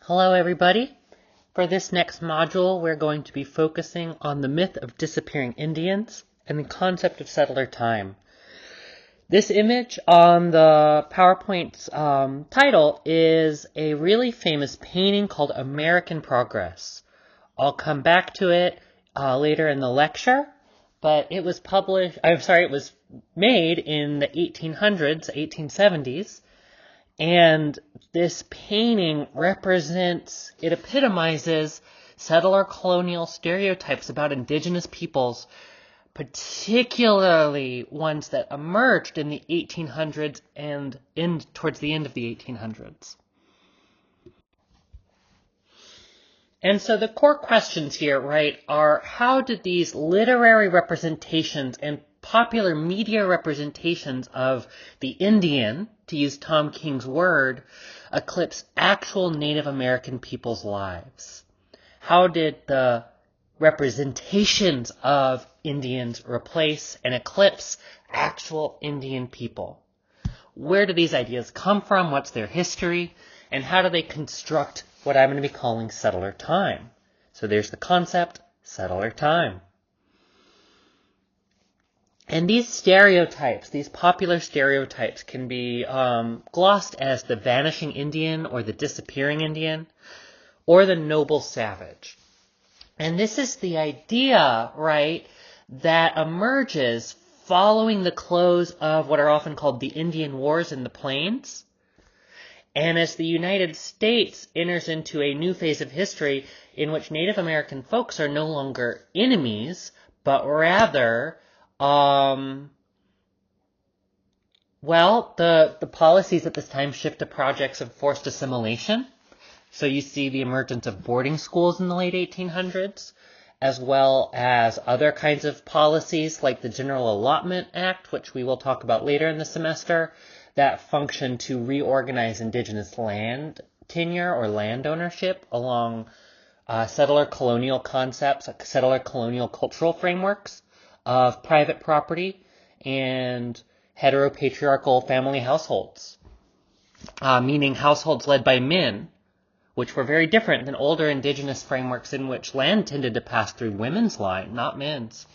Hello everybody. For this next module, we're going to be focusing on the myth of disappearing Indians and the concept of settler time. This image on the PowerPoint's title is a really famous painting called American Progress. I'll come back to it later in the lecture, but it was made in the 1800s, 1870s. And this painting epitomizes settler colonial stereotypes about indigenous peoples, particularly ones that emerged in the 1800s and towards the end of the 1800s. And so the core questions here, right, are how did these literary representations and popular media representations of the Indian, to use Tom King's word, eclipse actual Native American people's lives? How did the representations of Indians replace and eclipse actual Indian people? Where do these ideas come from? What's their history? And how do they construct what I'm going to be calling settler time? So there's the concept, settler time. And these stereotypes, these popular stereotypes, can be glossed as the vanishing Indian or the disappearing Indian or the noble savage. And this is the idea, right, that emerges following the close of what are often called the Indian Wars in the Plains. And as the United States enters into a new phase of history in which Native American folks are no longer enemies, but rather the policies at this time shift to projects of forced assimilation. So you see the emergence of boarding schools in the late 1800s, as well as other kinds of policies like the General Allotment Act, which we will talk about later in the semester, that function to reorganize indigenous land tenure or land ownership along settler colonial concepts, settler colonial cultural frameworks of private property and heteropatriarchal family households, meaning households led by men, which were very different than older indigenous frameworks in which land tended to pass through women's line, not men's.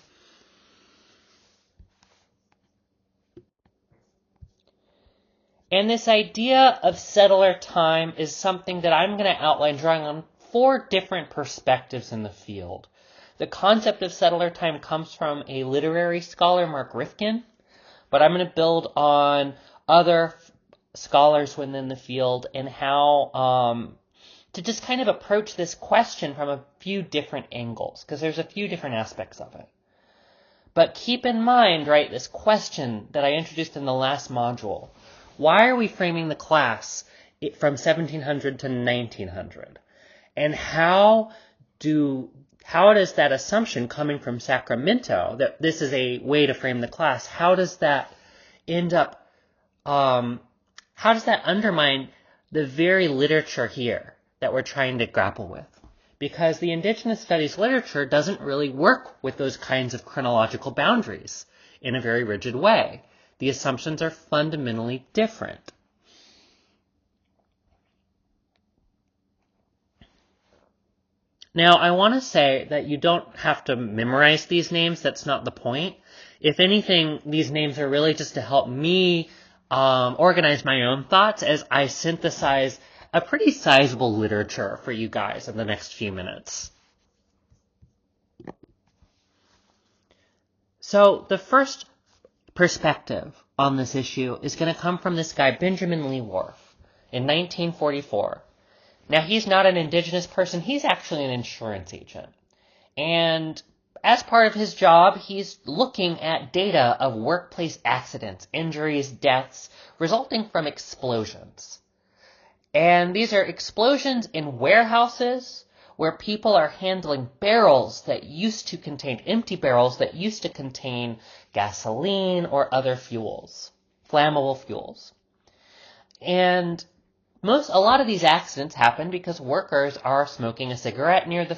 And this idea of settler time is something that I'm going to outline drawing on 4 different perspectives in the field. The concept of settler time comes from a literary scholar, Mark Rifkin, but I'm going to build on other scholars within the field and how to just kind of approach this question from a few different angles, because there's a few different aspects of it. But keep in mind, right, this question that I introduced in the last module. Why are we framing the class from 1700 to 1900? And how does that assumption coming from Sacramento, that this is a way to frame the class, how does that undermine the very literature here that we're trying to grapple with? Because the indigenous studies literature doesn't really work with those kinds of chronological boundaries in a very rigid way. The assumptions are fundamentally different. Now, I want to say that you don't have to memorize these names. That's not the point. If anything, these names are really just to help me organize my own thoughts as I synthesize a pretty sizable literature for you guys in the next few minutes. So the first perspective on this issue is going to come from this guy, Benjamin Lee Whorf, in 1944. Now, he's not an indigenous person. He's actually an insurance agent. And as part of his job, he's looking at data of workplace accidents, injuries, deaths, resulting from explosions. And these are explosions in warehouses where people are handling barrels that used to contain, empty barrels that used to contain gasoline or other fuels, flammable fuels. And a lot of these accidents happen because workers are smoking a cigarette near the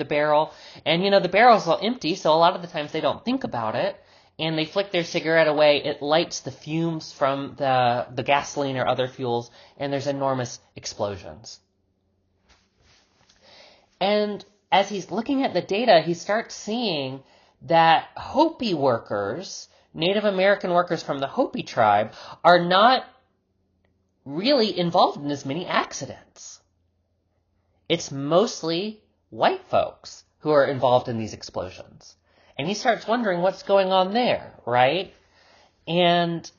barrel, and the barrel's all empty, so a lot of the times they don't think about it, and they flick their cigarette away. It lights the fumes from the gasoline or other fuels, and there's enormous explosions. And as he's looking at the data, he starts seeing that Hopi workers, Native American workers from the Hopi tribe, are not really involved in as many accidents. It's mostly white folks who are involved in these explosions. And he starts wondering what's going on there, right? And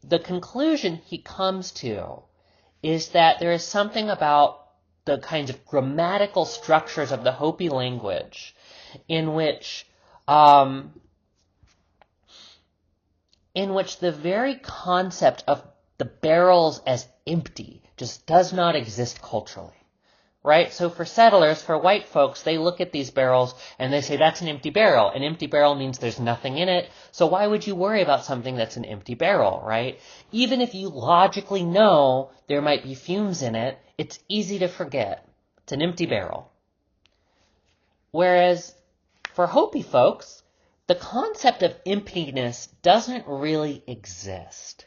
the conclusion he comes to is that there is something about the kinds of grammatical structures of the Hopi language in which the very concept of the barrels as empty just does not exist culturally. Right? So for settlers, for white folks, they look at these barrels and they say, that's an empty barrel. An empty barrel means there's nothing in it. So why would you worry about something that's an empty barrel, right? Even if you logically know there might be fumes in it, it's easy to forget. It's an empty barrel. Whereas for Hopi folks, the concept of emptiness doesn't really exist.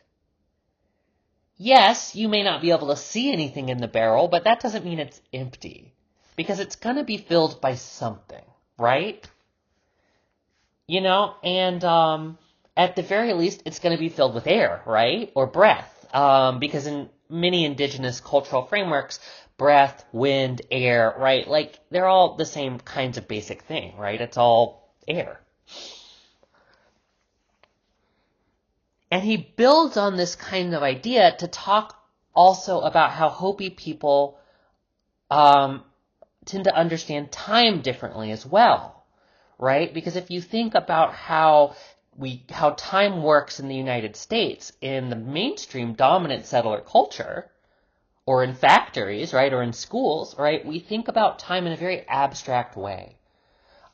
Yes, you may not be able to see anything in the barrel, but that doesn't mean it's empty. Because it's going to be filled by something, right? You know, and at the very least, it's going to be filled with air, right? Or breath. Because in many indigenous cultural frameworks, breath, wind, air, right? Like, they're all the same kinds of basic thing, right? It's all air. And he builds on this kind of idea to talk also about how Hopi people tend to understand time differently as well, right? Because if you think about how time works in the United States, in the mainstream dominant settler culture, or in factories, right, or in schools, right, we think about time in a very abstract way.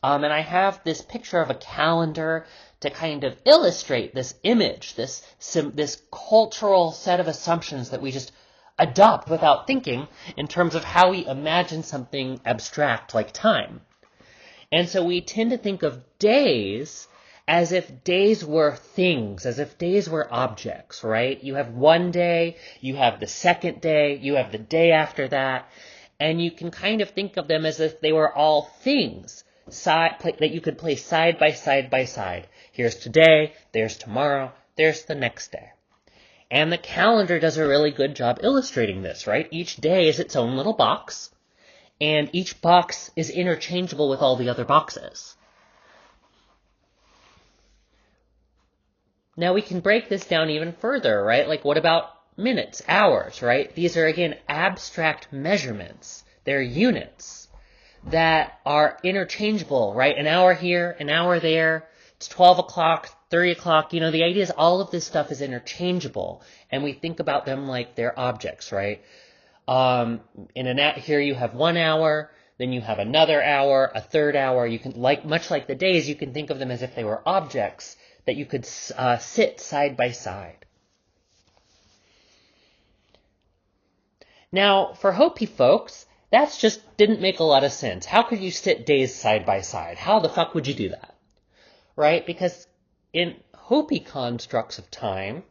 And I have this picture of a calendar to kind of illustrate this image, this cultural set of assumptions that we just adopt without thinking in terms of how we imagine something abstract like time. And so we tend to think of days as if days were things, as if days were objects, right? You have one day, you have the second day, you have the day after that, and you can kind of think of them as if they were all things that you could place side by side by side. Here's today, there's tomorrow, there's the next day. And the calendar does a really good job illustrating this, right? Each day is its own little box, and each box is interchangeable with all the other boxes. Now we can break this down even further, right? Like what about minutes, hours, right? These are, again, abstract measurements. They're units that are interchangeable, right? An hour here, an hour there, it's 12 o'clock, 3 o'clock. You know, the idea is all of this stuff is interchangeable, and we think about them like they're objects, right? Here you have 1 hour, then you have another hour, a third hour. You can, much like the days, you can think of them as if they were objects that you could sit side by side. Now, for Hopi folks, that just didn't make a lot of sense. How could you sit days side by side? How the fuck would you do that? Right? Because in Hopi constructs of time,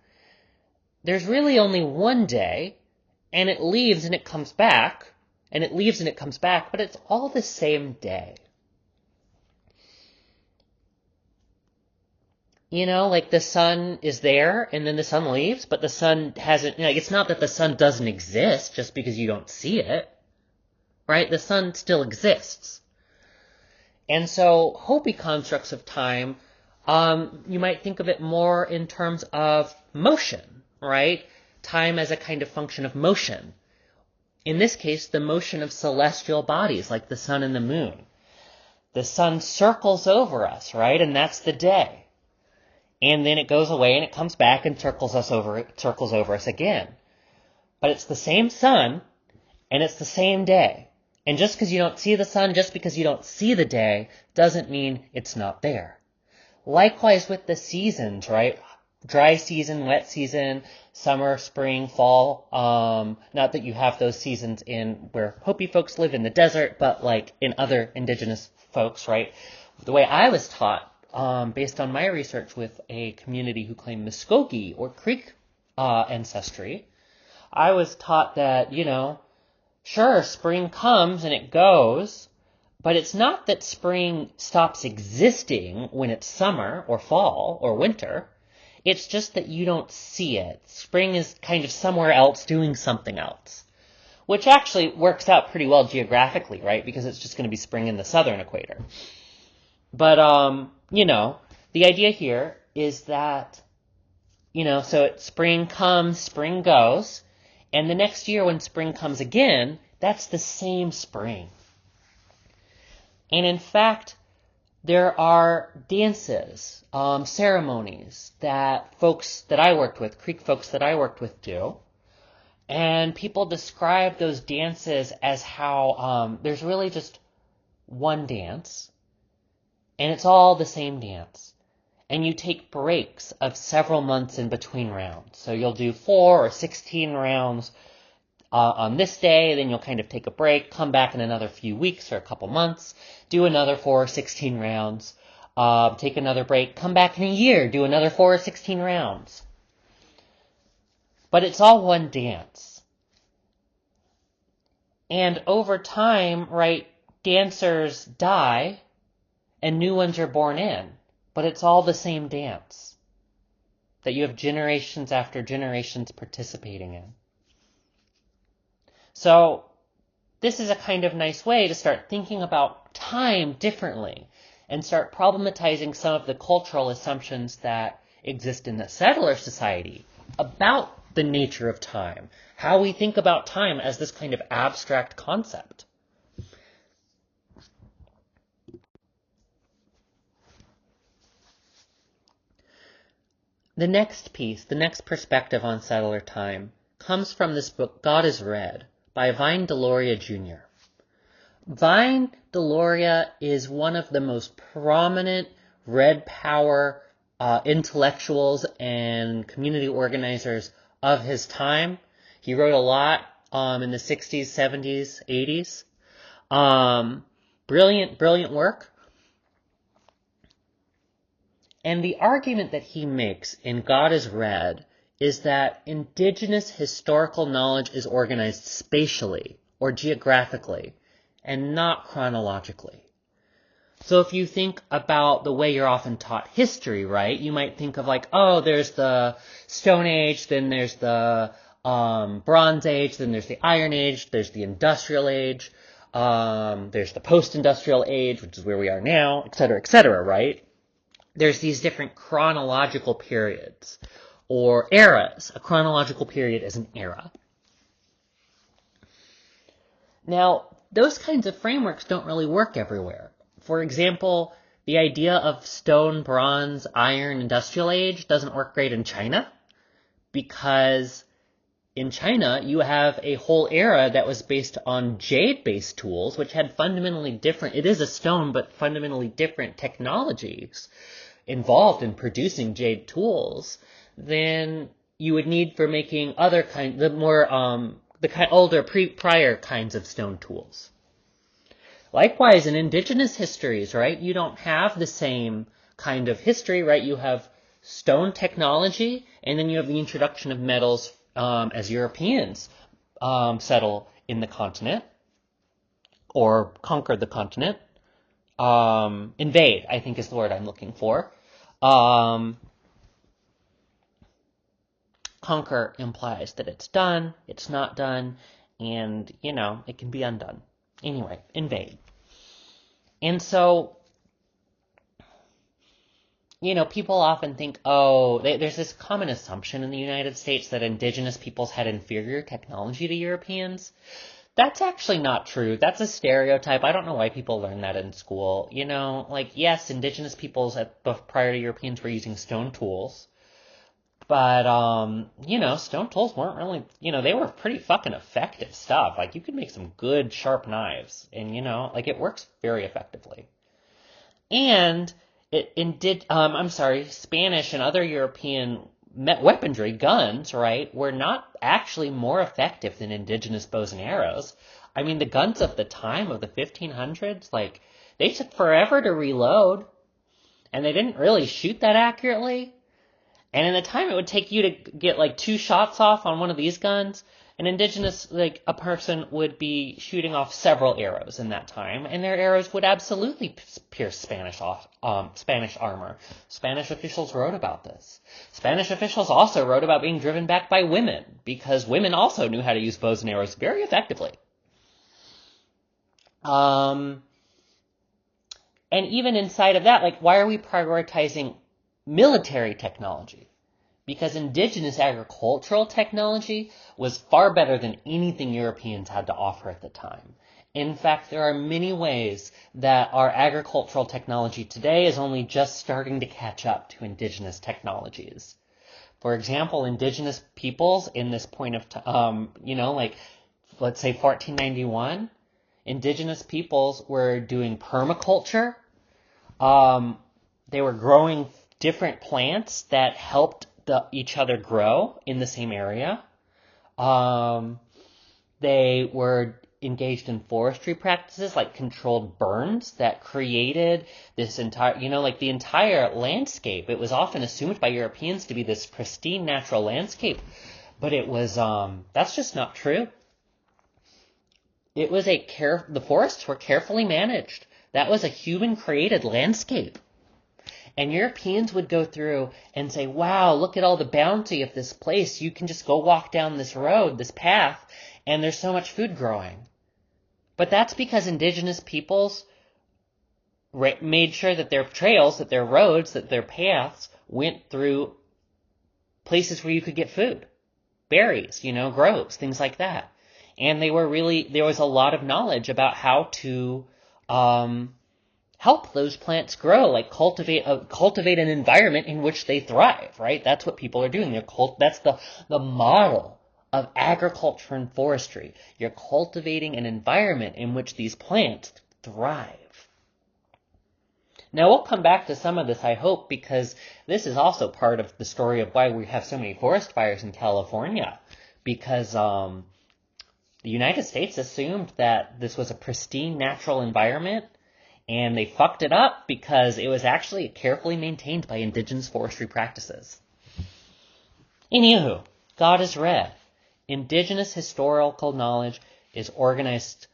there's really only one day, and it leaves and it comes back, and it leaves and it comes back, but it's all the same day. You know, like the sun is there, and then the sun leaves, but the sun hasn't, it's not that the sun doesn't exist just because you don't see it. Right? The sun still exists. And so Hopi constructs of time, you might think of it more in terms of motion, right? Time as a kind of function of motion. In this case, the motion of celestial bodies like the sun and the moon. The sun circles over us, right? And that's the day. And then it goes away and it comes back and circles over us again. But it's the same sun and it's the same day. And just because you don't see the sun, just because you don't see the day, doesn't mean it's not there. Likewise with the seasons, right? Dry season, wet season, summer, spring, fall. Not that you have those seasons in where Hopi folks live in the desert, but like in other indigenous folks, right? The way I was taught, based on my research with a community who claim Muskogee or Creek ancestry, I was taught that, Sure, spring comes and it goes, but it's not that spring stops existing when it's summer or fall or winter. It's just that you don't see it. Spring is kind of somewhere else doing something else, which actually works out pretty well geographically, right? Because it's just going to be spring in the southern equator. But, the idea here is that, so spring comes, spring goes, and the next year when spring comes again, that's the same spring. And in fact, there are dances, ceremonies that folks that I worked with, Creek folks that I worked with do. And people describe those dances as how there's really just one dance, and it's all the same dance. And you take breaks of several months in between rounds. So you'll do 4 or 16 rounds on this day, then you'll kind of take a break, come back in another few weeks or a couple months, do another 4 or 16 rounds, take another break, come back in a year, do another 4 or 16 rounds. But it's all one dance. And over time, right, dancers die and new ones are born in. But it's all the same dance that you have generations after generations participating in. So this is a kind of nice way to start thinking about time differently and start problematizing some of the cultural assumptions that exist in the settler society about the nature of time, how we think about time as this kind of abstract concept. The next piece, the next perspective on settler time, comes from this book, God is Red, by Vine Deloria Jr. Vine Deloria is one of the most prominent Red Power intellectuals and community organizers of his time. He wrote a lot in the 60s, 70s, 80s. Brilliant work. And the argument that he makes in God is Red is that indigenous historical knowledge is organized spatially or geographically and not chronologically. So if you think about the way you're often taught history, right, you might think of like, oh, there's the Stone Age, then there's the Bronze Age, then there's the Iron Age, there's the Industrial Age, there's the Post-Industrial Age, which is where we are now, et cetera, right? There's these different chronological periods or eras. A chronological period is an era. Now, those kinds of frameworks don't really work everywhere. For example, the idea of stone, bronze, iron, industrial age doesn't work great in China because in China you have a whole era that was based on jade-based tools, which had fundamentally different, it is a stone, but fundamentally different technologies involved in producing jade tools than you would need for making other kind, the more older prior kinds of stone tools. Likewise, in indigenous histories, right, you don't have the same kind of history, right? You have stone technology, and then you have the introduction of metals as Europeans settle in the continent or conquer the continent. Invade, I think is the word I'm looking for. Conquer implies that it's done, it's not done, and, it can be undone. Anyway, invade. And so, people often think, there's this common assumption in the United States that indigenous peoples had inferior technology to Europeans. That's actually not true. That's a stereotype. I don't know why people learn that in school. Yes, indigenous peoples prior to Europeans were using stone tools. But, stone tools weren't really, they were pretty fucking effective stuff. You could make some good sharp knives. And, it works very effectively. And Spanish and other European weaponry, guns, right, were not actually more effective than indigenous bows and arrows. I mean, the guns of the time of the 1500s, they took forever to reload, and they didn't really shoot that accurately. And in the time it would take you to get 2 shots off on one of these guns, An indigenous, like a person would be shooting off several arrows in that time, and their arrows would absolutely pierce Spanish armor. Spanish officials wrote about this. Spanish officials also wrote about being driven back by women, because women also knew how to use bows and arrows very effectively. And even inside of that, like, why are we prioritizing military technology? Because indigenous agricultural technology was far better than anything Europeans had to offer at the time. In fact, there are many ways that our agricultural technology today is only just starting to catch up to indigenous technologies. For example, indigenous peoples in this point of time, like, let's say 1491, indigenous peoples were doing permaculture. They were growing different plants that helped each other grow in the same area. They were engaged in forestry practices like controlled burns that created this entire, like the entire landscape. It was often assumed by Europeans to be this pristine natural landscape, but it was, that's just not true. It was the forests were carefully managed. That was a human-created landscape. And Europeans would go through and say, wow, look at all the bounty of this place. You can just go walk down this road, this path, and there's so much food growing. But that's because indigenous peoples made sure that their trails, that their roads, that their paths went through places where you could get food. Berries, groves, things like that. And there was a lot of knowledge about how to help those plants grow, like cultivate an environment in which they thrive, right? That's what people are doing. That's the model of agriculture and forestry. You're cultivating an environment in which these plants thrive. Now, we'll come back to some of this, I hope, because this is also part of the story of why we have so many forest fires in California, because the United States assumed that this was a pristine natural environment, and they fucked it up because it was actually carefully maintained by indigenous forestry practices. Anywho, God is red. Indigenous historical knowledge is organized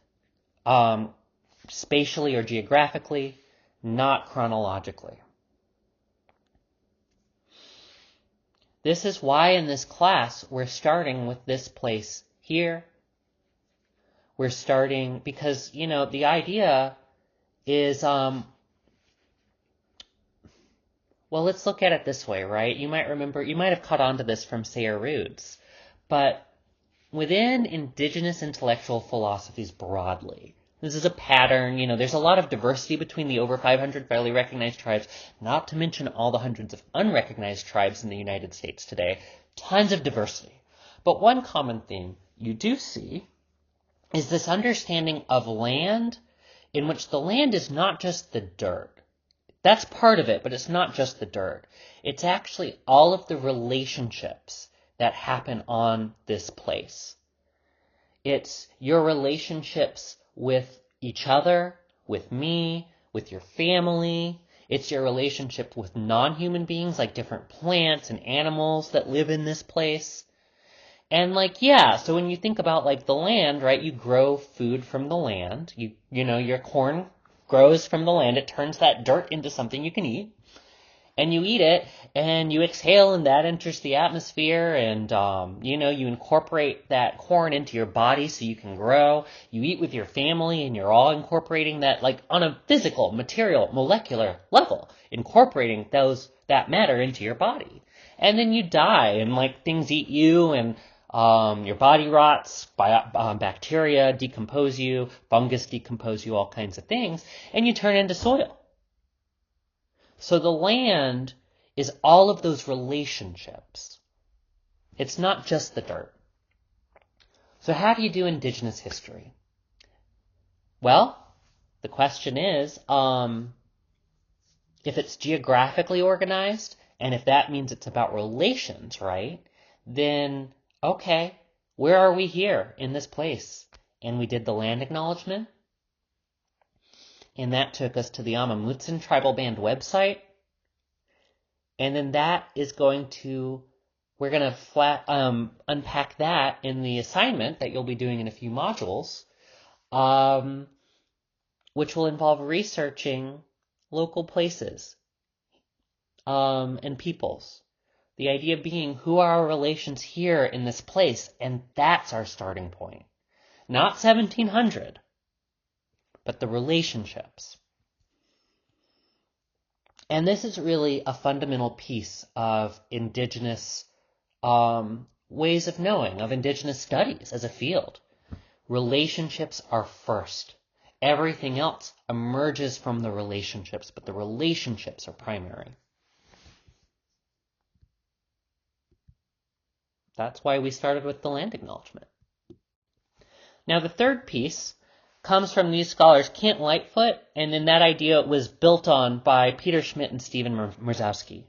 spatially or geographically, not chronologically. This is why in this class we're starting with this place here. We're starting because, the idea is, well, let's look at it this way, right? You might have caught on to this from Sayre Roots, but within indigenous intellectual philosophies broadly, this is a pattern, there's a lot of diversity between the over 500 federally recognized tribes, not to mention all the hundreds of unrecognized tribes in the United States today. Tons of diversity. But one common theme you do see is this understanding of land in which the land is not just the dirt. That's part of it, but it's not just the dirt. It's actually all of the relationships that happen on this place. It's your relationships with each other, with me, with your family. It's your relationship with non-human beings like different plants and animals that live in this place. And so when you think about the land, right, you grow food from the land. Your corn grows from the land. It turns that dirt into something you can eat. And you eat it, and you exhale, and that enters the atmosphere, and, you incorporate that corn into your body so you can grow. You eat with your family, and you're all incorporating that, on a physical, material, molecular level, incorporating that matter into your body. And then you die, and, things eat you, and your body rots, bacteria decompose you, fungus decompose you, all kinds of things, and you turn into soil. So the land is all of those relationships. It's not just the dirt. So how do you do indigenous history? Well, the question is, if it's geographically organized, and if that means it's about relations, right, then, okay, where are we here in this place? And we did the land acknowledgement. And that took us to the Amamutsan Tribal Band website. And then that is going to we're going to unpack that in the assignment that you'll be doing in a few modules, which will involve researching local places and peoples. The idea being, who are our relations here in this place? And that's our starting point. Not 1700, but the relationships. And this is really a fundamental piece of indigenous ways of knowing, of indigenous studies as a field. Relationships are first. Everything else emerges from the relationships, but the relationships are primary. That's why we started with the land acknowledgement. Now, the third piece comes from these scholars, Kent Lightfoot, and then that idea was built on by Peter Schmidt and Stephen Mrzowski.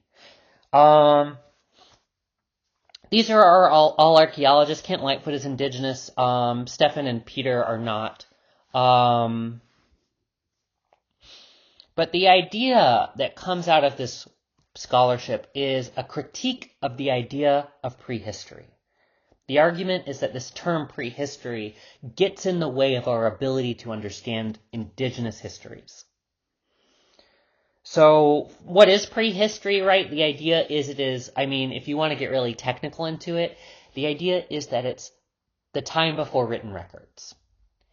These are all archaeologists. Kent Lightfoot is indigenous. Stephen and Peter are not. But the idea that comes out of this scholarship is a critique of the idea of prehistory. The argument is that this term prehistory gets in the way of our ability to understand indigenous histories. So what is prehistory, right? The idea is if you want to get really technical into it, the idea is that it's the time before written records.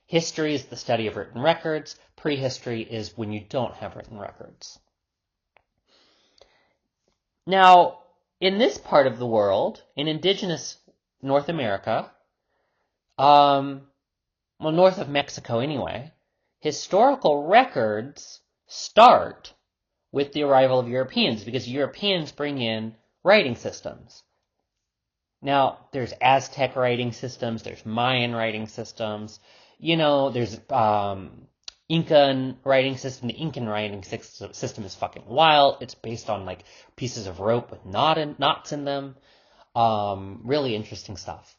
History is the study of written records. Prehistory is when you don't have written records. Now, in this part of the world, in indigenous North America, north of Mexico anyway, historical records start with the arrival of Europeans, because Europeans bring in writing systems. Now, there's Aztec writing systems, there's Mayan writing systems, there's Incan writing system. The Incan writing system is fucking wild. It's based on pieces of rope with knots in them. Really interesting stuff.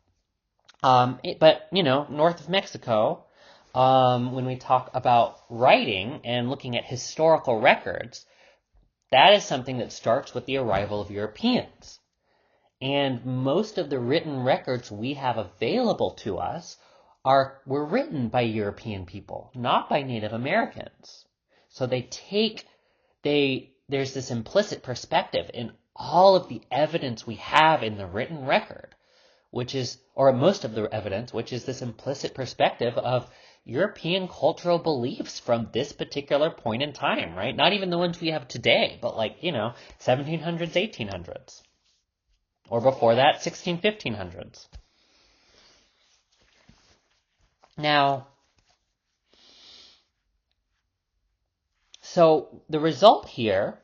But north of Mexico, when we talk about writing and looking at historical records, that is something that starts with the arrival of Europeans. And most of the written records we have available to us were written by European people, not by Native Americans. So there's this implicit perspective in all of the evidence we have in the written record, or most of the evidence, which is this implicit perspective of European cultural beliefs from this particular point in time, right? Not even the ones we have today, but 1700s, 1800s. Or before that, 1500s. Now, so the result here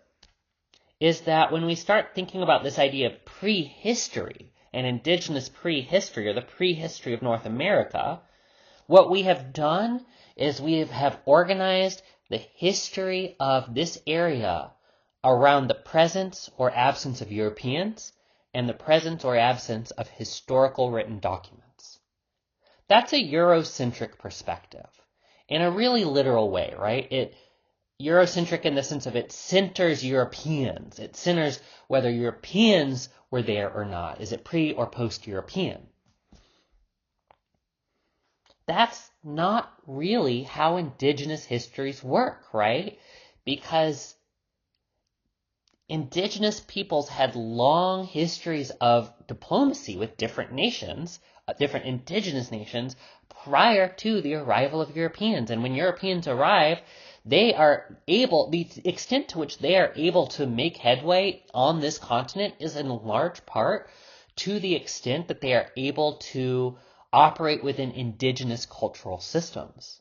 is that when we start thinking about this idea of prehistory and indigenous prehistory, or the prehistory of North America, what we have done is we have organized the history of this area around the presence or absence of Europeans and the presence or absence of historical written documents. That's a Eurocentric perspective in a really literal way, right? Eurocentric in the sense of it centers Europeans. It centers whether Europeans were there or not. Is it pre or post-European? That's not really how indigenous histories work, right? Because indigenous peoples had long histories of diplomacy with different nations, different indigenous nations, prior to the arrival of Europeans. And when Europeans arrive, the extent to which they are able to make headway on this continent is in large part to the extent that they are able to operate within indigenous cultural systems.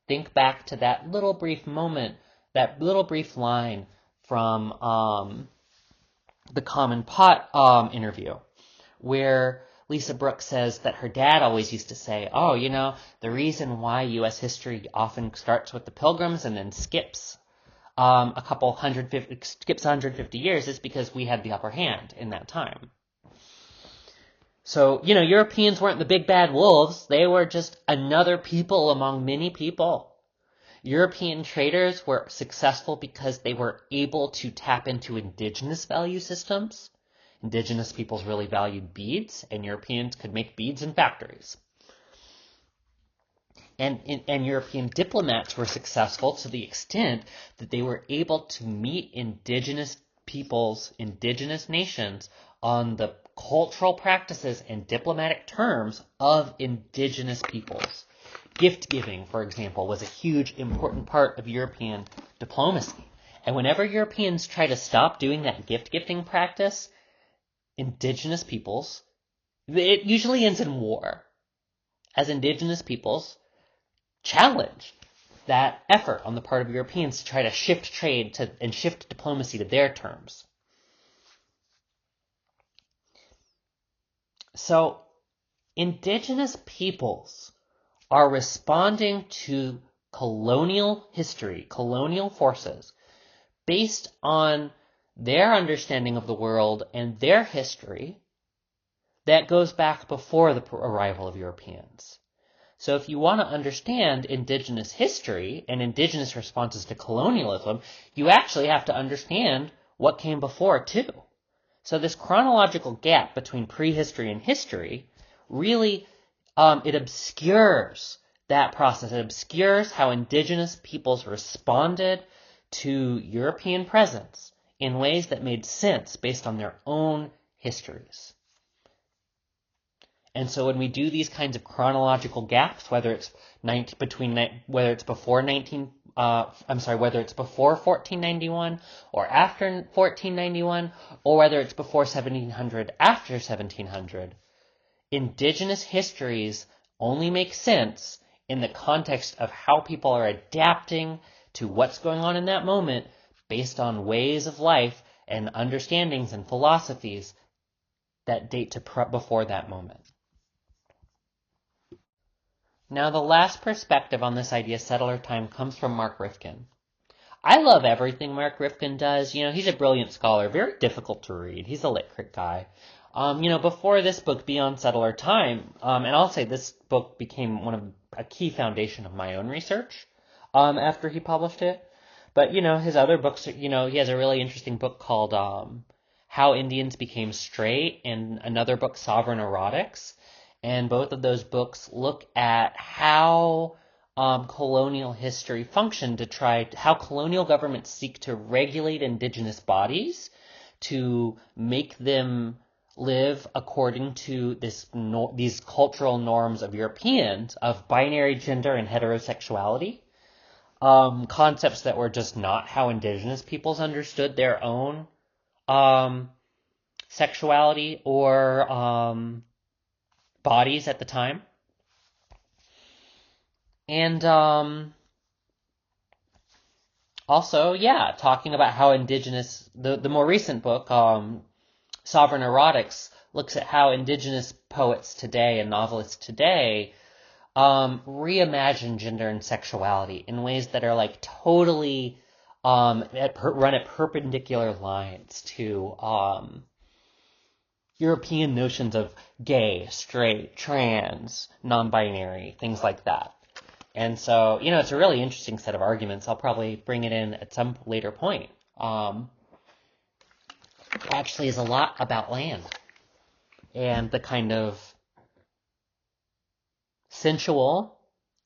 Think back to that little brief moment, that little brief line from the Common Pot interview, where Lisa Brooks says that her dad always used to say, the reason why U.S. history often starts with the Pilgrims and then skips 150 years is because we had the upper hand in that time. So, Europeans weren't the big bad wolves. They were just another people among many people. European traders were successful because they were able to tap into indigenous value systems Indigenous peoples really valued beads, and Europeans could make beads in factories. And European diplomats were successful to the extent that they were able to meet indigenous peoples, indigenous nations, on the cultural practices and diplomatic terms of indigenous peoples. Gift giving, for example, was a huge, important part of European diplomacy. And whenever Europeans try to stop doing that gift giving practice, indigenous peoples, it usually ends in war, as indigenous peoples challenge that effort on the part of Europeans to try to shift trade and shift diplomacy to their terms. So, indigenous peoples are responding to colonial history, colonial forces, based on their understanding of the world and their history that goes back before the arrival of Europeans. So if you want to understand indigenous history and indigenous responses to colonialism, you actually have to understand what came before too. So this chronological gap between prehistory and history really, it obscures that process. It obscures how indigenous peoples responded to European presence in ways that made sense based on their own histories. And so when we do these kinds of chronological gaps, whether it's before 1491 or after 1491, or whether it's before 1700, after 1700, indigenous histories only make sense in the context of how people are adapting to what's going on in that moment based on ways of life and understandings and philosophies that date to before that moment. Now, the last perspective on this idea, settler time, comes from Mark Rifkin. I love everything Mark Rifkin does. He's a brilliant scholar, very difficult to read. He's a lit crit guy. Before this book, Beyond Settler Time, and I'll say this book became a key foundation of my own research, after he published it. But, his other books, he has a really interesting book called, How Indians Became Straight, and another book, Sovereign Erotics. And both of those books look at how colonial history functioned how colonial governments seek to regulate indigenous bodies to make them live according to these cultural norms of Europeans of binary gender and heterosexuality, concepts that were just not how indigenous peoples understood their own sexuality or bodies at the time. And also, talking about how indigenous, the more recent book, Sovereign Erotics, looks at how indigenous poets today and novelists today reimagine gender and sexuality in ways that are totally run at perpendicular lines to European notions of gay, straight, trans, non-binary, things like that. And so, it's a really interesting set of arguments. I'll probably bring it in at some later point. It actually is a lot about land and the kind of sensual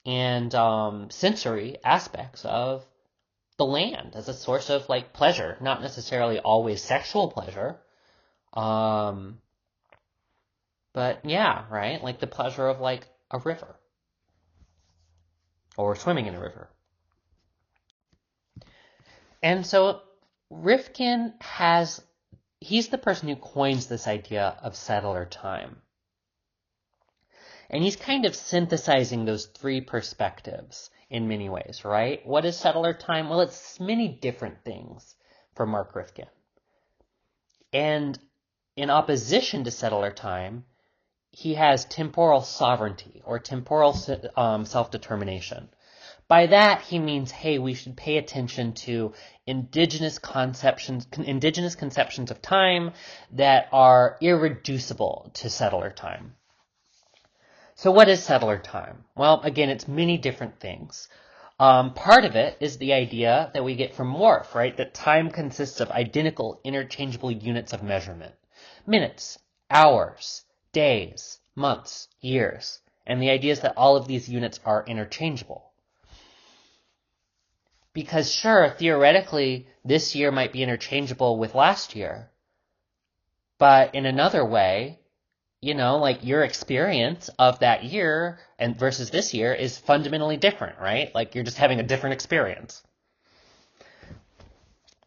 and sensory aspects of the land as a source of pleasure, not necessarily always sexual pleasure. But yeah, right? The pleasure of a river. Or swimming in a river. And so Rifkin he's the person who coins this idea of settler time. And he's kind of synthesizing those three perspectives in many ways, right? What is settler time? Well, it's many different things for Mark Rifkin. And in opposition to settler time, he has temporal sovereignty or temporal self-determination. By that, he means, hey, we should pay attention to indigenous conceptions of time that are irreducible to settler time. So what is settler time? Well, again, it's many different things. Part of it is the idea that we get from Worf, right? That time consists of identical, interchangeable units of measurement. minutes, hours, days, months, years. And the idea is that all of these units are interchangeable. Because sure, theoretically, this year might be interchangeable with last year. But in another way, like your experience of that year and versus this year is fundamentally different, right? Like you're just having a different experience.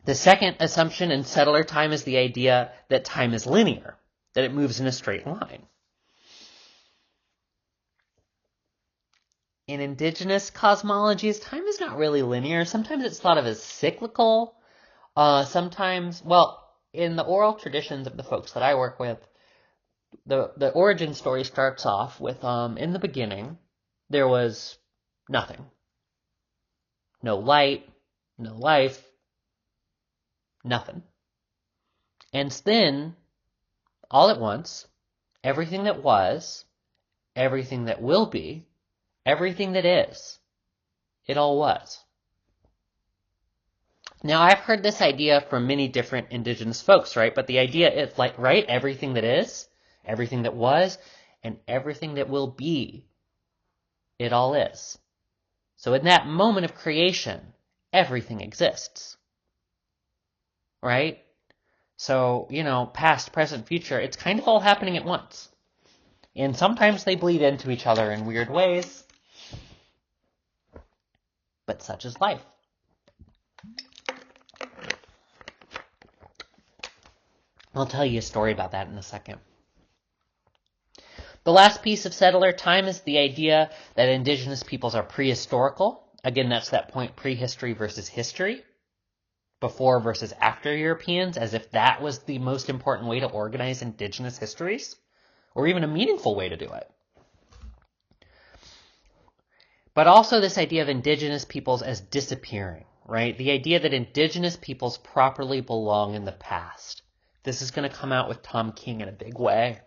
The second assumption in settler time is the idea that time is linear, that it moves in a straight line. In indigenous cosmologies, time is not really linear. Sometimes it's thought of as cyclical. Sometimes, in the oral traditions of the folks that I work with, the origin story starts off with, in the beginning, there was nothing. No light, no life, nothing. And then, all at once, everything that was, everything that will be, everything that is, it all was. Now, I've heard this idea from many different indigenous folks, right? But the idea is like, right, everything that is, everything that was, and everything that will be, it all is. So in that moment of creation, everything exists. Right? So, past, present, future, it's kind of all happening at once. And sometimes they bleed into each other in weird ways. But such is life. I'll tell you a story about that in a second. The last piece of settler time is the idea that indigenous peoples are prehistorical. Again, that's that point, prehistory versus history. Before versus after Europeans, as if that was the most important way to organize indigenous histories, or even a meaningful way to do it. But also this idea of indigenous peoples as disappearing, right? The idea that indigenous peoples properly belong in the past. This is going to come out with Tom King in a big way.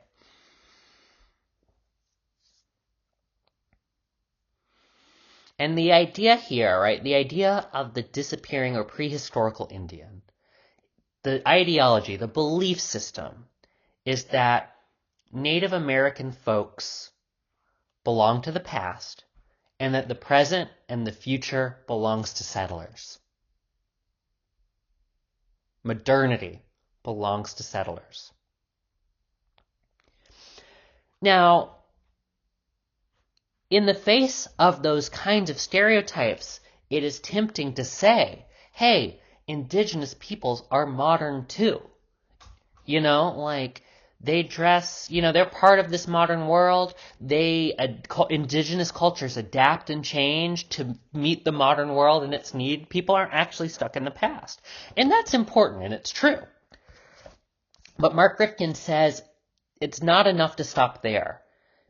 And the idea here, right, the idea of the disappearing or prehistorical Indian, the ideology, the belief system, is that Native American folks belong to the past and that the present and the future belongs to settlers. Modernity belongs to settlers. Now, in the face of those kinds of stereotypes, it is tempting to say, hey, indigenous peoples are modern too. They dress, they're part of this modern world. Indigenous cultures adapt and change to meet the modern world and its need. People aren't actually stuck in the past. And that's important, and it's true. But Mark Rifkin says it's not enough to stop there.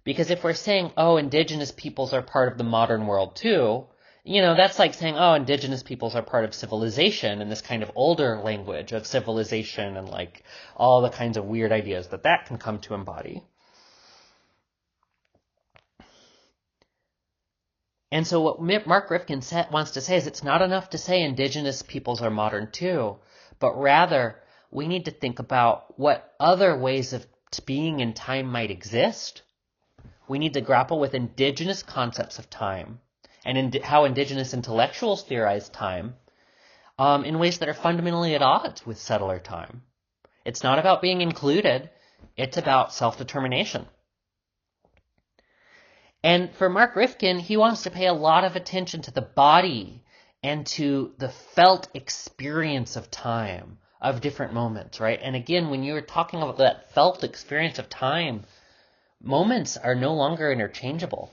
Because if we're saying, indigenous peoples are part of the modern world too, that's like saying, indigenous peoples are part of civilization and this kind of older language of civilization and like all the kinds of weird ideas that can come to embody. And so what Mark Rifkin wants to say is it's not enough to say indigenous peoples are modern too, but rather we need to think about what other ways of being in time might exist. We need to grapple with indigenous concepts of time and how indigenous intellectuals theorize time in ways that are fundamentally at odds with settler time. It's not about being included. It's about self-determination. And for Mark Rifkin, he wants to pay a lot of attention to the body and to the felt experience of time, of different moments, right? And again, when you're talking about that felt experience of time, moments are no longer interchangeable.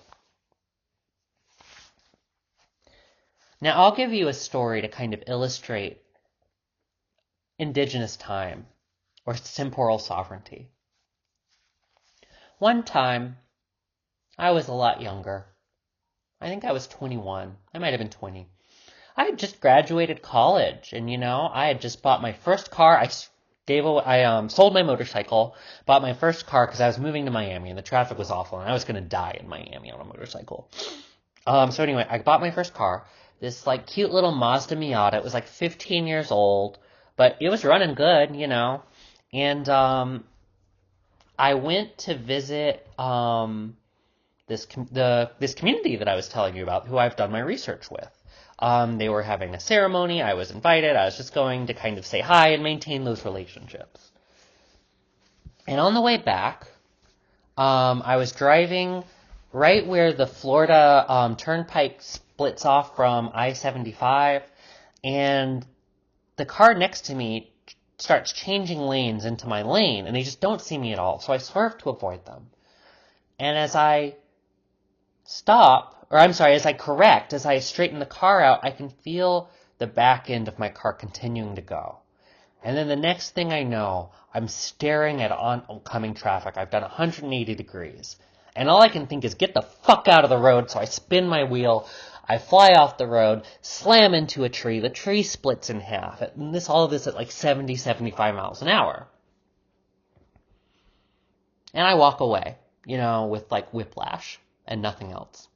Now, I'll give you a story to kind of illustrate indigenous time or temporal sovereignty. One time, I was a lot younger. I think I was 21. I might have been 20. I had just graduated college, and I had just bought my first car. I sold my motorcycle, bought my first car because I was moving to Miami and the traffic was awful and I was going to die in Miami on a motorcycle. So anyway, I bought my first car, this like cute little Mazda Miata. It was like 15 years old, but it was running good, and I went to visit this community that I was telling you about, who I've done my research with. They were having a ceremony. I was invited. I was just going to kind of say hi and maintain those relationships. And on the way back, I was driving right where the Florida Turnpike splits off from I-75, and the car next to me starts changing lanes into my lane, and they just don't see me at all. So I swerve to avoid them. And as I correct, as I straighten the car out, I can feel the back end of my car continuing to go. And then the next thing I know, I'm staring at oncoming traffic. I've done 180 degrees. And all I can think is, get the fuck out of the road. So I spin my wheel, I fly off the road, slam into a tree. The tree splits in half. And all of this at like 70, 75 miles an hour. And I walk away, with like whiplash and nothing else.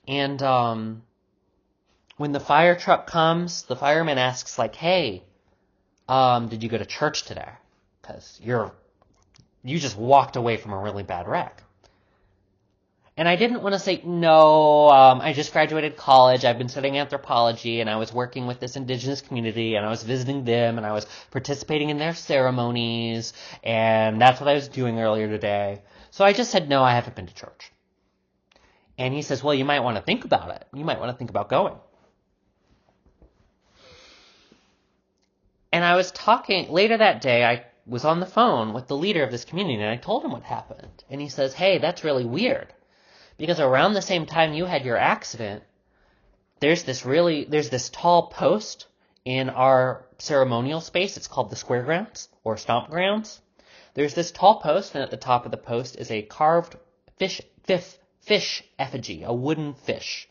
And when the fire truck comes, the fireman asks, like, hey, did you go to church today? Because you just walked away from a really bad wreck. And I didn't want to say, no, I just graduated college, I've been studying anthropology, and I was working with this indigenous community, and I was visiting them, and I was participating in their ceremonies, and that's what I was doing earlier today. So I just said, no, I haven't been to church. And he says, well, you might want to think about it. You might want to think about going. And I was talking, later that day, I was on the phone with the leader of this community, and I told him what happened. And he says, hey, that's really weird. Because around the same time you had your accident, there's this tall post in our ceremonial space. It's called the square grounds, or stomp grounds. There's this tall post, and at the top of the post is a carved fish effigy, a wooden fish.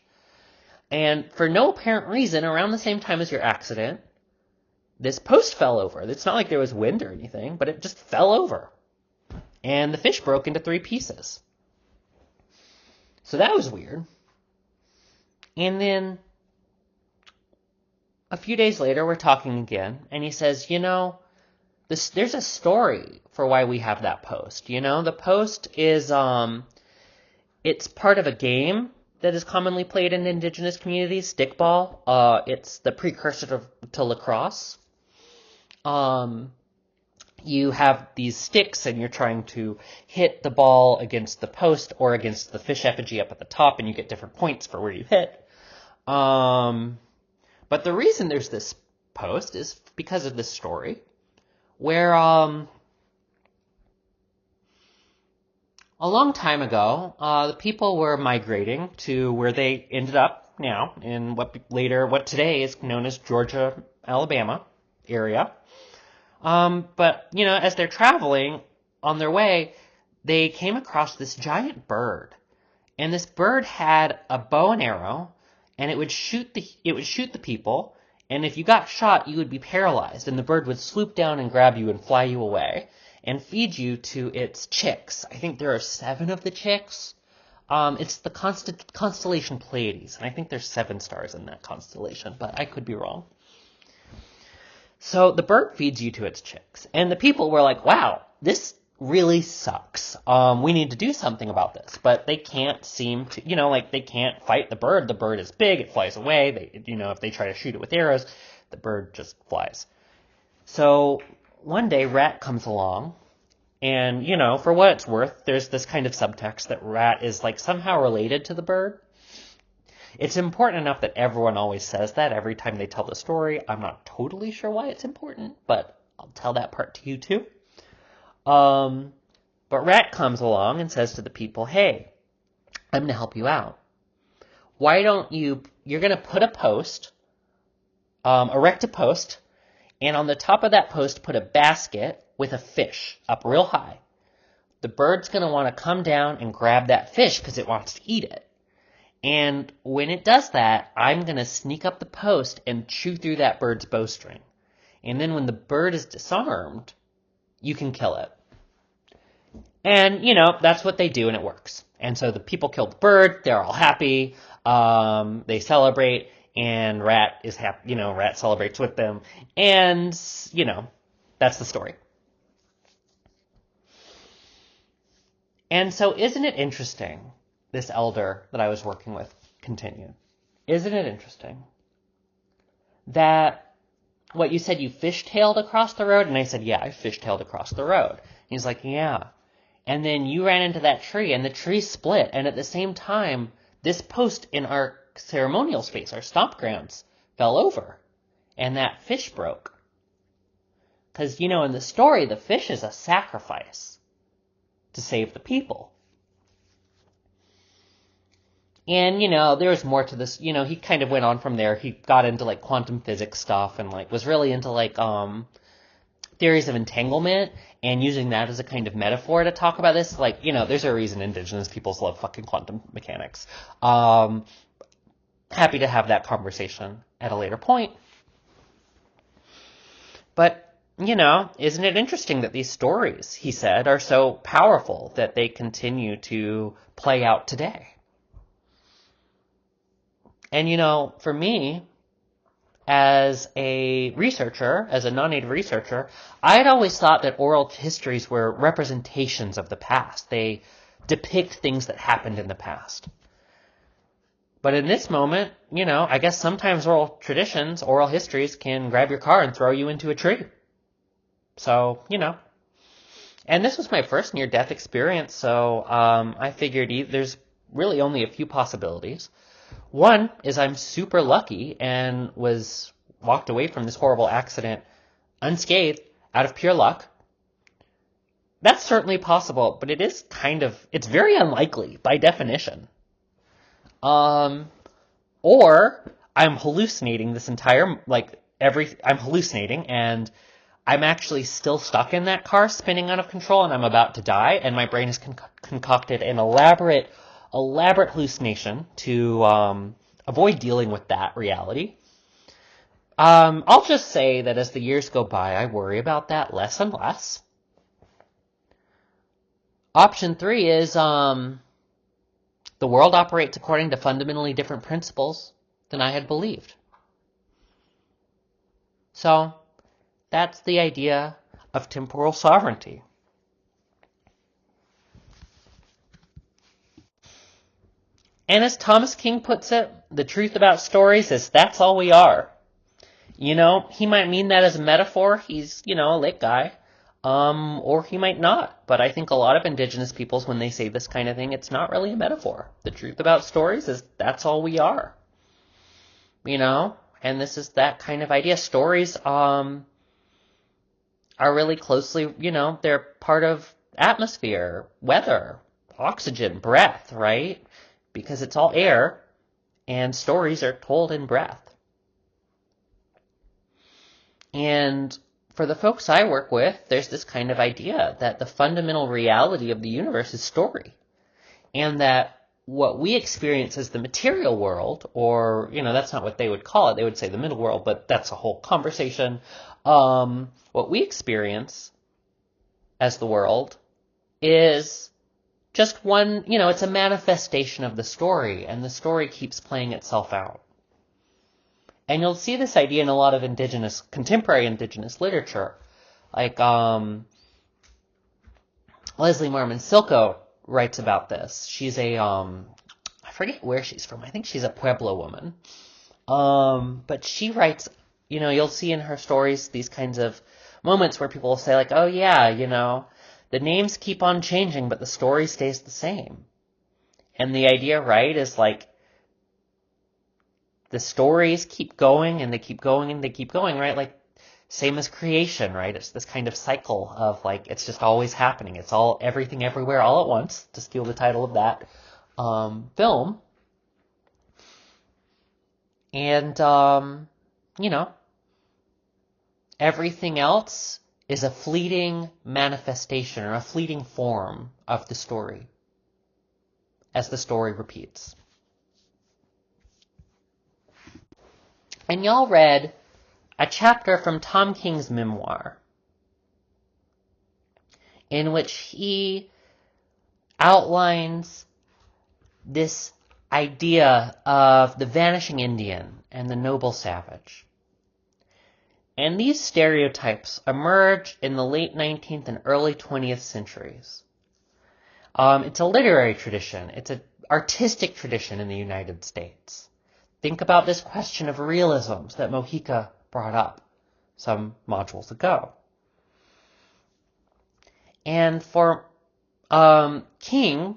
And for no apparent reason, around the same time as your accident, this post fell over. It's not like there was wind or anything, but it just fell over. And the fish broke into 3 pieces. So that was weird. And then a few days later, we're talking again, and he says, there's a story for why we have that post. The post is, it's part of a game that is commonly played in indigenous communities, stickball. It's the precursor to lacrosse. You have these sticks, and you're trying to hit the ball against the post or against the fish effigy up at the top, and you get different points for where you hit. But the reason there's this post is because of this story, where a long time ago, the people were migrating to where they ended up now, in what today is known as Georgia, Alabama area. But, as they're traveling on their way, they came across this giant bird. And this bird had a bow and arrow, and it would shoot the people, and if you got shot, you would be paralyzed, and the bird would swoop down and grab you and fly you away, and feed you to its chicks. I think there are 7 of the chicks. It's the constellation Pleiades, and I think there's 7 stars in that constellation, but I could be wrong. So the bird feeds you to its chicks. And the people were like, wow, this really sucks. We need to do something about this. But they can't seem to, they can't fight the bird. The bird is big. It flies away. If they try to shoot it with arrows, the bird just flies. So one day Rat comes along. And, for what it's worth, there's this kind of subtext that Rat is like somehow related to the bird. It's important enough that everyone always says that every time they tell the story. I'm not totally sure why it's important, but I'll tell that part to you too. But Rat comes along and says to the people, hey, I'm going to help you out. Why don't you're going to put a post, erect a post, and on the top of that post put a basket with a fish up real high. The bird's going to want to come down and grab that fish because it wants to eat it. And when it does that, I'm going to sneak up the post and chew through that bird's bowstring. And then when the bird is disarmed, you can kill it. And, that's what they do, and it works. And so the people kill the bird, they're all happy, they celebrate, and Rat is happy, Rat celebrates with them. And, that's the story. And so isn't it interesting, this elder that I was working with continued, isn't it interesting that what you said, you fishtailed across the road? And I said, yeah, I fishtailed across the road. And he's like, yeah. And then you ran into that tree, and the tree split. And at the same time, this post in our ceremonial space, our stomp grounds, fell over. And that fish broke. Because, in the story, the fish is a sacrifice to save the people. And, there's more to this. He kind of went on from there. He got into, quantum physics stuff and, was really into, theories of entanglement and using that as a kind of metaphor to talk about this. There's a reason indigenous peoples love fucking quantum mechanics. Happy to have that conversation at a later point. But, isn't it interesting that these stories, he said, are so powerful that they continue to play out today? And, for me, as a researcher, as a non-native researcher, I had always thought that oral histories were representations of the past. They depict things that happened in the past. But in this moment, I guess sometimes oral histories can grab your car and throw you into a tree. So, And this was my first near-death experience, so I figured there's really only a few possibilities. One is I'm super lucky and walked away from this horrible accident unscathed out of pure luck. That's certainly possible, but it's very unlikely by definition. Or I'm hallucinating this entire, I'm hallucinating and I'm actually still stuck in that car spinning out of control and I'm about to die and my brain has concocted an elaborate hallucination to avoid dealing with that reality. I'll just say that as the years go by, I worry about that less and less. Option 3 is the world operates according to fundamentally different principles than I had believed. So that's the idea of temporal sovereignty. And as Thomas King puts it, the truth about stories is that's all we are. He might mean that as a metaphor. He's, a lit guy. Or he might not. But I think a lot of indigenous peoples, when they say this kind of thing, it's not really a metaphor. The truth about stories is that's all we are. And this is that kind of idea. Stories, are really closely, they're part of atmosphere, weather, oxygen, breath, right? Because it's all air, and stories are told in breath. And for the folks I work with, there's this kind of idea that the fundamental reality of the universe is story. And that what we experience as the material world, or, that's not what they would call it, they would say the middle world, but that's a whole conversation. What we experience as the world is just one, it's a manifestation of the story, and the story keeps playing itself out. And you'll see this idea in a lot of contemporary indigenous literature. Leslie Marmon Silko writes about this. She's I forget where she's from. I think she's a Pueblo woman. But she writes, you'll see in her stories these kinds of moments where people will say oh yeah, the names keep on changing, but the story stays the same. And the idea, right, is the stories keep going and they keep going and they keep going, right? Same as creation, right? It's this kind of cycle of it's just always happening. It's all everything everywhere all at once, to steal the title of that film. And, everything else is a fleeting manifestation or a fleeting form of the story as the story repeats. And y'all read a chapter from Tom King's memoir in which he outlines this idea of the vanishing Indian and the noble savage. And these stereotypes emerge in the late 19th and early 20th centuries. It's a literary tradition. It's an artistic tradition in the United States. Think about this question of realisms that Mojica brought up some modules ago. And for King,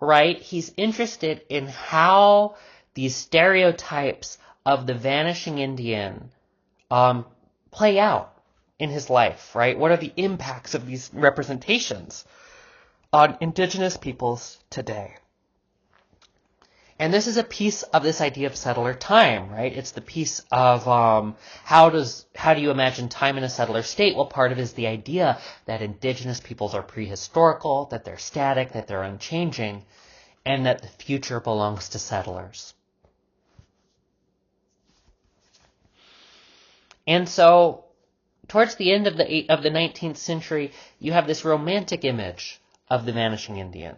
right, he's interested in how these stereotypes of the vanishing Indian play out in his life, right? What are the impacts of these representations on indigenous peoples today? And this is a piece of this idea of settler time, right? It's the piece of how do you imagine time in a settler state? Well, part of it is the idea that indigenous peoples are prehistorical, that they're static, that they're unchanging, and that the future belongs to settlers. And so, towards the end of the 19th century, you have this romantic image of the vanishing Indian.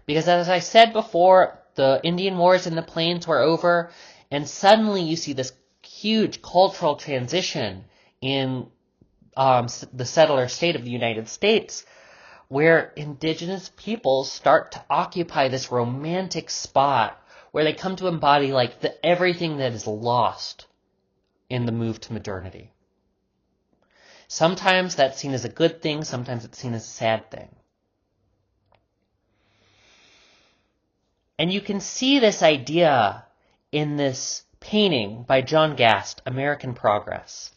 Because as I said before, the Indian Wars in the Plains were over, and suddenly you see this huge cultural transition in the settler state of the United States, where indigenous peoples start to occupy this romantic spot where they come to embody like everything that is lost in the move to modernity. Sometimes that's seen as a good thing, sometimes it's seen as a sad thing. And you can see this idea in this painting by John Gast, American Progress.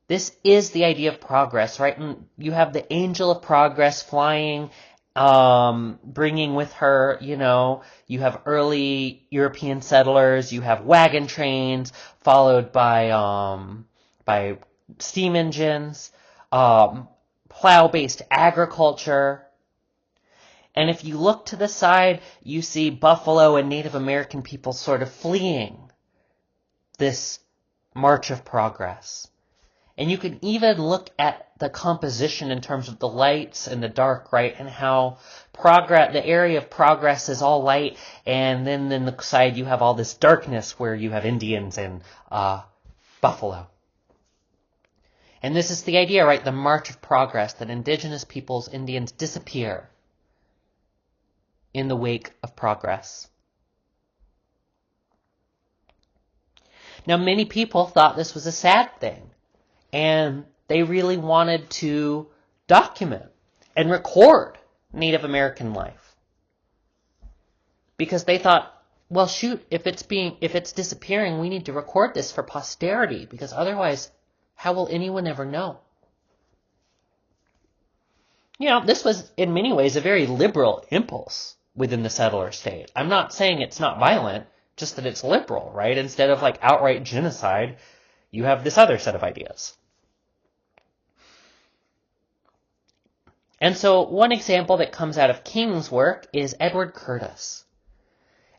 This is the idea of progress, right? And you have the angel of progress flying, bringing with her, you have early European settlers, you have wagon trains, followed by steam engines, plow-based agriculture. And if you look to the side, you see Buffalo and Native American people sort of fleeing this march of progress. And you can even look at the composition in terms of the lights and the dark, right? And how the area of progress is all light, and then in the side you have all this darkness where you have Indians and Buffalo. And this is the idea, right? The march of progress, that indigenous peoples, Indians, disappear in the wake of progress. Now, many people thought this was a sad thing, and they really wanted to document and record Native American life. Because they thought, well, shoot, if it's disappearing, we need to record this for posterity, because otherwise, how will anyone ever know? This was, in many ways, a very liberal impulse within the settler state. I'm not saying it's not violent, just that it's liberal, right? Instead of like outright genocide, you have this other set of ideas. And so one example that comes out of King's work is Edward Curtis.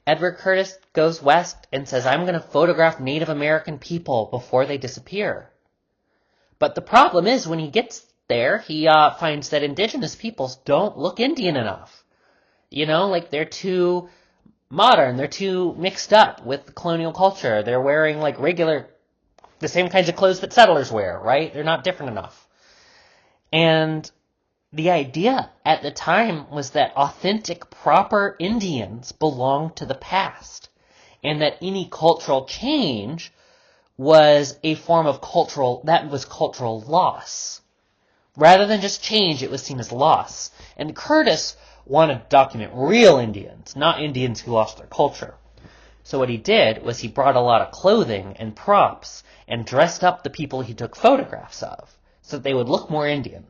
Edward Curtis goes west and says, I'm going to photograph Native American people before they disappear. But the problem is, when he gets there, he finds that indigenous peoples don't look Indian enough. They're too modern, they're too mixed up with colonial culture. They're wearing the same kinds of clothes that settlers wear, right? They're not different enough. And the idea at the time was that authentic, proper Indians belonged to the past, and that any cultural change was a form of cultural loss. Rather than just change, it was seen as loss. And Curtis wanted to document real Indians, not Indians who lost their culture. So what he did was he brought a lot of clothing and props and dressed up the people he took photographs of so that they would look more Indian.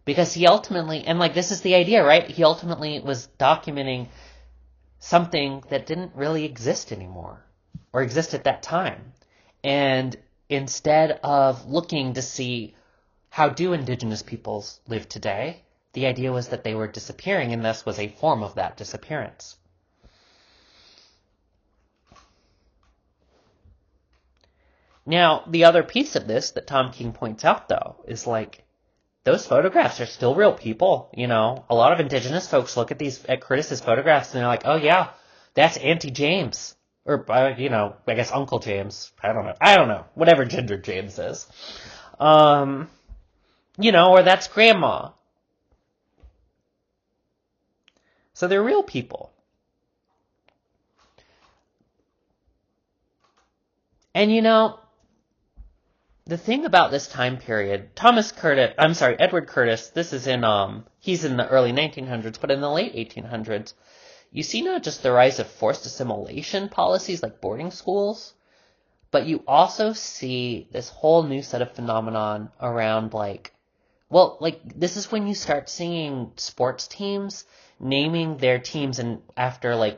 Because he ultimately, and this is the idea, right? He ultimately was documenting something that didn't really exist anymore, or exist at that time. And instead of looking to see how do indigenous peoples live today, the idea was that they were disappearing, and this was a form of that disappearance. Now, the other piece of this that Tom King points out, though, is those photographs are still real people. A lot of indigenous folks look at Curtis's photographs and they're like, oh yeah, that's Auntie James. Or, I guess Uncle James. I don't know. Whatever gender James is. Or that's grandma. So they're real people. And the thing about this time period, Edward Curtis, this is he's in the early 1900s, but in the late 1800s, you see not just the rise of forced assimilation policies like boarding schools, but you also see this whole new set of phenomenon around this is when you start seeing sports teams naming their teams after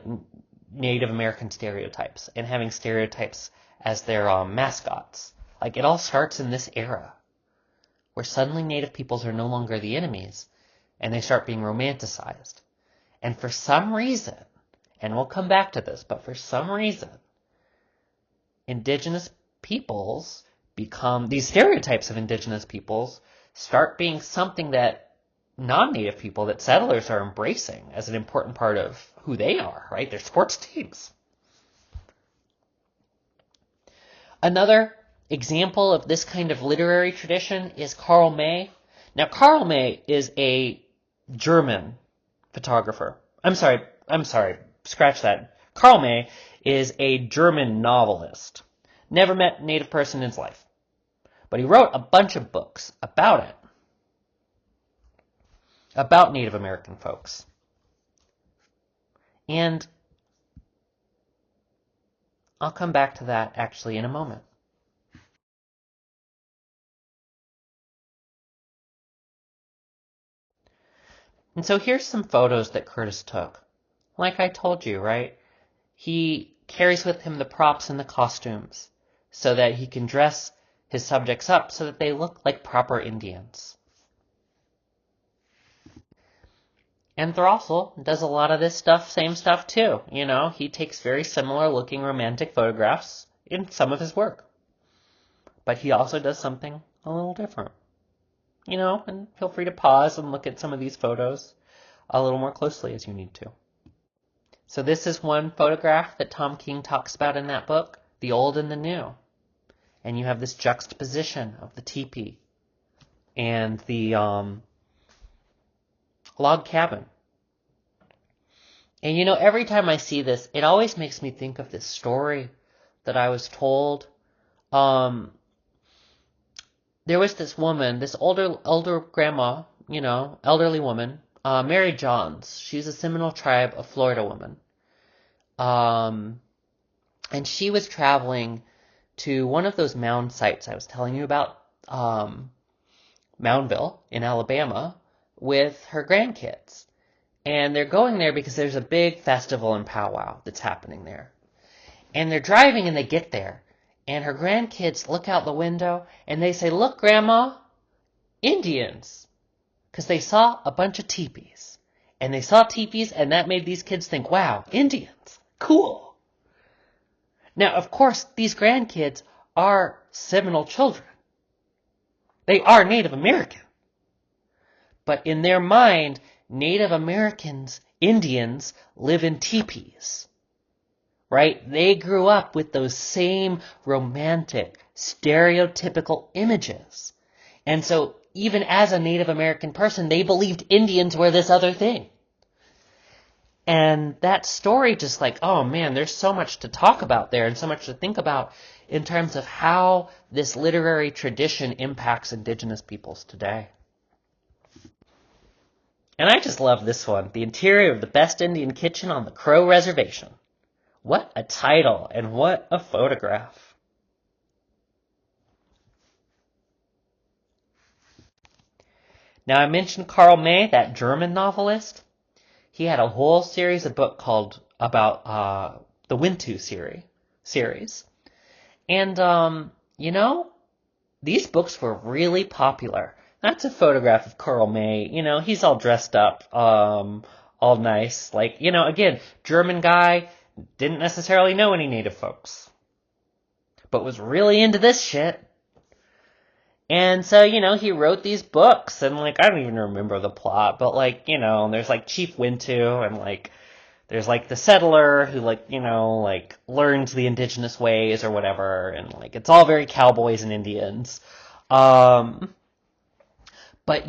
Native American stereotypes and having stereotypes as their mascots. It all starts in this era where suddenly Native peoples are no longer the enemies and they start being romanticized. And for some reason, and we'll come back to this, but for some reason, indigenous peoples these stereotypes of indigenous peoples start being something that non-Native people, that settlers are embracing as an important part of who they are, right? They're sports teams. Another example of this kind of literary tradition is Karl May. Now, Karl May is a German photographer. I'm sorry, scratch that. Karl May is a German novelist. Never met a Native person in his life. But he wrote a bunch of books about it. About Native American folks. And I'll come back to that actually in a moment. And so here's some photos that Curtis took. Like I told you, right? He carries with him the props and the costumes so that he can dress his subjects up so that they look like proper Indians. And Throssell does a lot of this same stuff too. He takes very similar looking romantic photographs in some of his work. But he also does something a little different. And feel free to pause and look at some of these photos a little more closely as you need to. So this is one photograph that Tom King talks about in that book, The Old and the New. And you have this juxtaposition of the teepee and the log cabin. And every time I see this, it always makes me think of this story that I was told. There was this woman, this older grandma, elderly woman, Mary Johns. She's a Seminole tribe of Florida woman. And she was traveling to one of those mound sites I was telling you about, Moundville in Alabama, with her grandkids. And they're going there because there's a big festival and powwow that's happening there. And they're driving and they get there. And her grandkids look out the window and they say, "Look, Grandma, Indians." Because they saw a bunch of teepees. And they saw teepees and that made these kids think, wow, Indians, cool. Now, of course, these grandkids are Seminole children. They are Native American. But in their mind, Native Americans, Indians, live in teepees. Right? They grew up with those same romantic, stereotypical images. And so, even as a Native American person, they believed Indians were this other thing. And that story just oh man, there's so much to talk about there and so much to think about in terms of how this literary tradition impacts indigenous peoples today. And I just love this one, The Interior of the Best Indian Kitchen on the Crow Reservation. What a title and what a photograph. Now I mentioned Karl May, that German novelist. He had a whole series of books about the Wintu series. And, these books were really popular. That's a photograph of Karl May. He's all dressed up, all nice. Again, German guy, didn't necessarily know any Native folks, but was really into this shit. And so, he wrote these books, and I don't even remember the plot, but there's Chief Wintu, and there's the settler who learns the indigenous ways or whatever, and it's all very cowboys and Indians. But,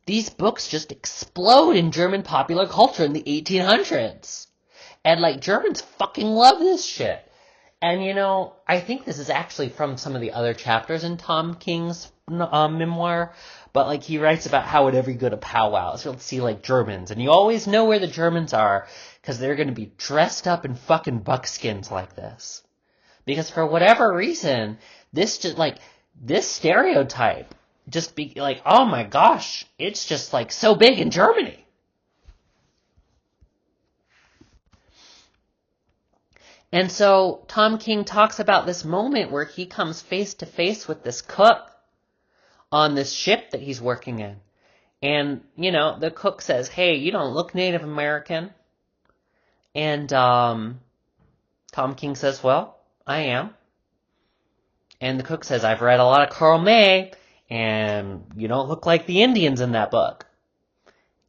these books just explode in German popular culture in the 1800s. And, Germans fucking love this shit. And, I think this is actually from some of the other chapters in Tom King's memoir. But, he writes about how whenever you go to powwows, you'll see, Germans. And you always know where the Germans are, because they're going to be dressed up in fucking buckskins like this. Because for whatever reason, this stereotype just be oh my gosh, it's just so big in Germany. And so Tom King talks about this moment where he comes face to face with this cook on this ship that he's working in. And, the cook says, "Hey, you don't look Native American." And Tom King says, "Well, I am." And the cook says, "I've read a lot of Karl May, and you don't look like the Indians in that book."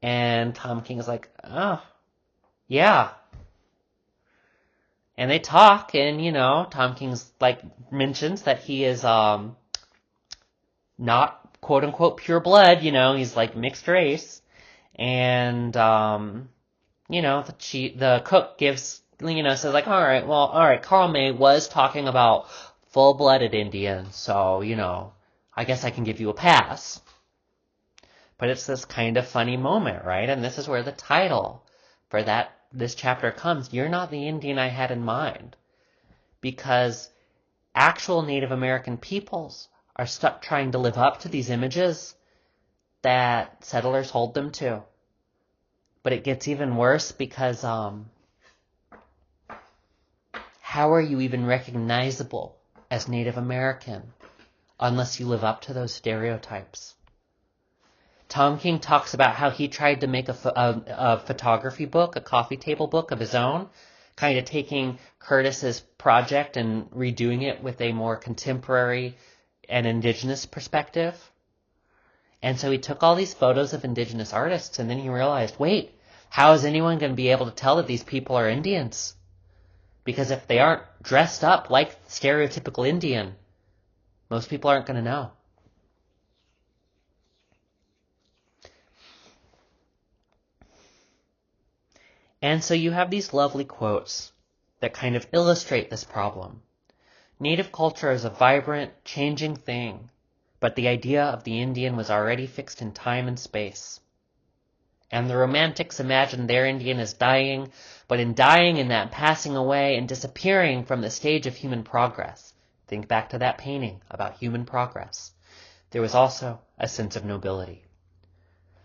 And Tom King's like, "Oh, yeah." And they talk, and, Tom King's, mentions that he is, not, quote-unquote, pure blood, he's, mixed race. And, the cook gives, says, all right, Karl May was talking about full-blooded Indians, so, I guess I can give you a pass. But it's this kind of funny moment, right? And this is where the title for this chapter comes. You're not the Indian I had in mind. Because actual Native American peoples are stuck trying to live up to these images that settlers hold them to. But it gets even worse because how are you even recognizable as Native American unless you live up to those stereotypes? Tom King talks about how he tried to make a photography book, a coffee table book of his own, kind of taking Curtis's project and redoing it with a more contemporary and indigenous perspective. And so he took all these photos of indigenous artists, and then he realized, wait, how is anyone going to be able to tell that these people are Indians? Because if they aren't dressed up like stereotypical Indian, most people aren't going to know. And so you have these lovely quotes that kind of illustrate this problem. Native culture is a vibrant, changing thing, but the idea of the Indian was already fixed in time and space. And the Romantics imagined their Indian as dying, but in dying in that passing away and disappearing from the stage of human progress. Think back to that painting about human progress. There was also a sense of nobility.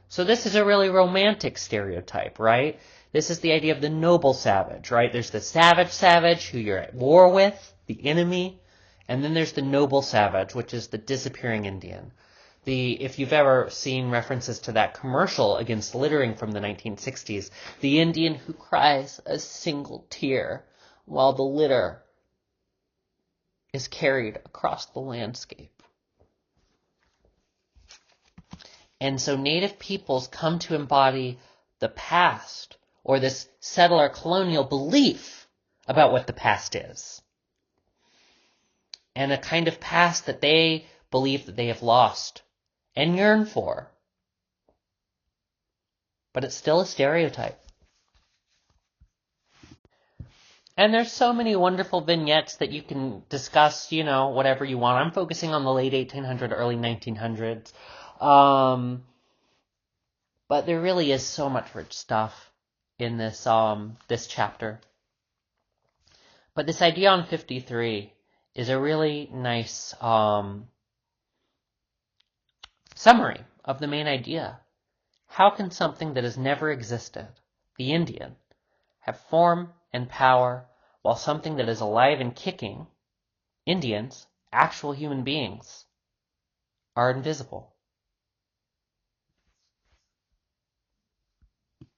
So this is a really romantic stereotype, right? This is the idea of the noble savage, right? There's the savage who you're at war with, the enemy, and then there's the noble savage, which is the disappearing Indian. If you've ever seen references to that commercial against littering from the 1960s, the Indian who cries a single tear while the litter is carried across the landscape. And so Native peoples come to embody the past, or this settler colonial belief about what the past is. And a kind of past that they believe that they have lost and yearn for. But it's still a stereotype. And there's so many wonderful vignettes that you can discuss, whatever you want. I'm focusing on the late 1800s, early 1900s. But there really is so much rich stuff in this chapter. But this idea on 53 is a really nice summary of the main idea. How can something that has never existed, the Indian, have form and power, while something that is alive and kicking, Indians, actual human beings, are invisible?